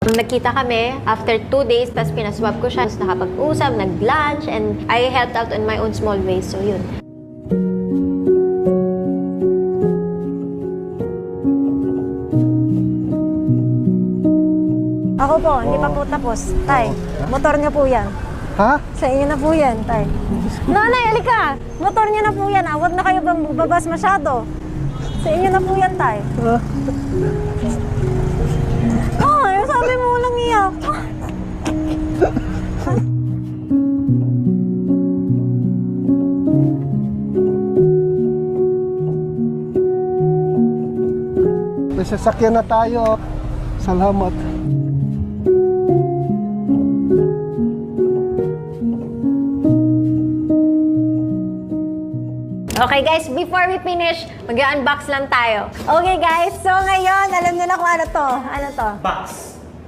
Nagkita kami after 2 days, tapos pinaswab ko siya. Tapos nakapag-usap, nag-lunch, and I helped out in my own small ways. So, yun. Ako po, hindi pa po tapos. Tay, motor niyo po yan. Ha? Sa inyo na po yan, tay. Nanay, alika! Motor niyo na po yan. Huwag na kayo bang babas masyado. Sa inyo na po yan, tay. Ay, sabi mo lang iyak. May sasakyan na tayo. Salamat. Okay guys, before we finish, mag-unbox lang tayo. Okay guys, so ngayon, alam niyo na kung ano to. Ano to? Box.